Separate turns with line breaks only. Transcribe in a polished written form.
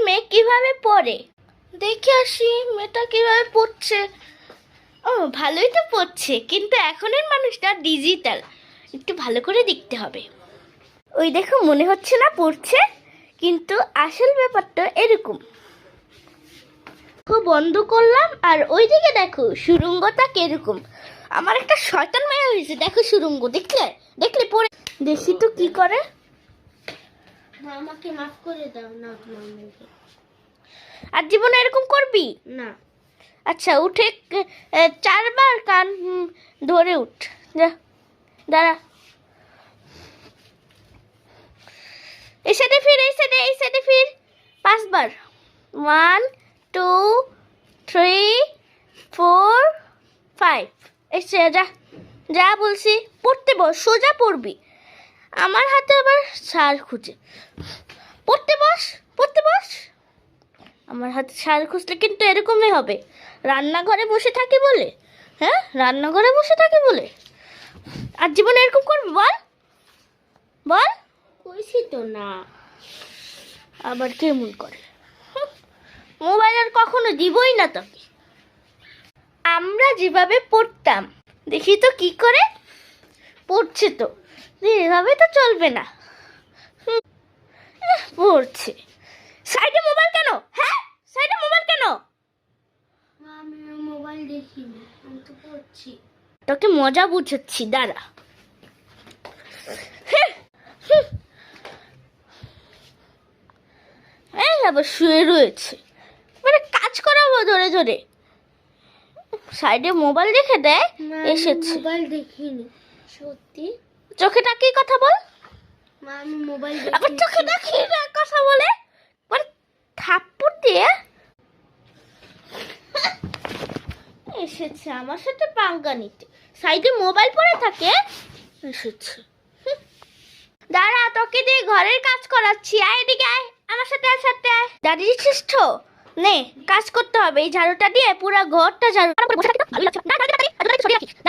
মেয়ে কিভাবে পড়ে দেখে আসি। মেয়েটা কিভাবে পড়ছে। ও ভালোই তো পড়ছে, কিন্তু এখনের মানুষটা ডিজিটাল, একটু ভালো করে দেখতে হবে। ওই দেখো মনে হচ্ছে না পড়ছে, কিন্তু আসল ব্যাপারটা এরকম। বন্ধ করলাম আর ওইদিকে দেখো সুরঙ্গটা কিরকম। আমার একটা শয়তান মেয়ে হয়েছে, দেখো সুরঙ্গ, দেখলে দেখলে পড়ে। দেখি তো কি করে।
আমাকে মাফ করে দাও না।
আর জীবনে এরকম করবি
না।
আচ্ছা উঠে 4বার কান ধরে উঠ, যা দাঁড়া। এই সাইডে ফির, এই সাইডে ফির 5বার। 1 2 3 4 5। এসে যা যা বলছি। পড়তে বস, সোজা পড়বি। আমার হাতে আবার সার খুঁজে। পড়তে বস, পড়তে বস। আমার হাতে সার খুঁজলে কিন্তু এরকমই হবে। রান্নাঘরে বসে থাকি বলে, হ্যাঁ রান্নাঘরে বসে থাকি বলে। আর জীবনে এরকম করবি? বল বল।
কইছি তো না।
আবার কেমন করে। মোবাইল আর কখনো দিবই না তোকে। আমরা যেভাবে পড়তাম, দেখি তো কি করে পড়ছে। তো এভাবে তো চলবে না। পড়ছে। সাইডে মোবাইল কেন? হ্যাঁ সাইডে মোবাইল কেন?
আমি মোবাইল দেখিনি, আমি তো পড়ছি।
তোকে মজা বুঝাচ্ছি, দাঁড়া। এই আবার শুয়ে রয়েছে, মানে কাজ করাবো ধরে ধরে। সাইডে মোবাইল দেখে দেয় এসেছে।
মোবাইল দেখিনি সত্যি।
চোখে তাকিয়ে কথা বল।
মা আমি মোবাইল
আবার চোখে তাকিয়ে কথা বলে, মানে থাপ্পড় দিয়ে এসেছে আমার সাথে পাঙ্গা নিতে। সাইডে মোবাইল পড়ে থাকে, এসেছে। দাঁড়া, তোকে দিয়ে ঘরের কাজ করাচ্ছি। আয় এদিকে আয়, আমার সাথে আয়, সাথে আয়। দাঁড়িয়ে শ্রেষ্ঠ নে, কাজ করতে হবে। এই ঝাড়ুটা দিয়ে পুরো ঘরটা ঝাড়ু। বসে থাকি তো ভালো লাগছে না।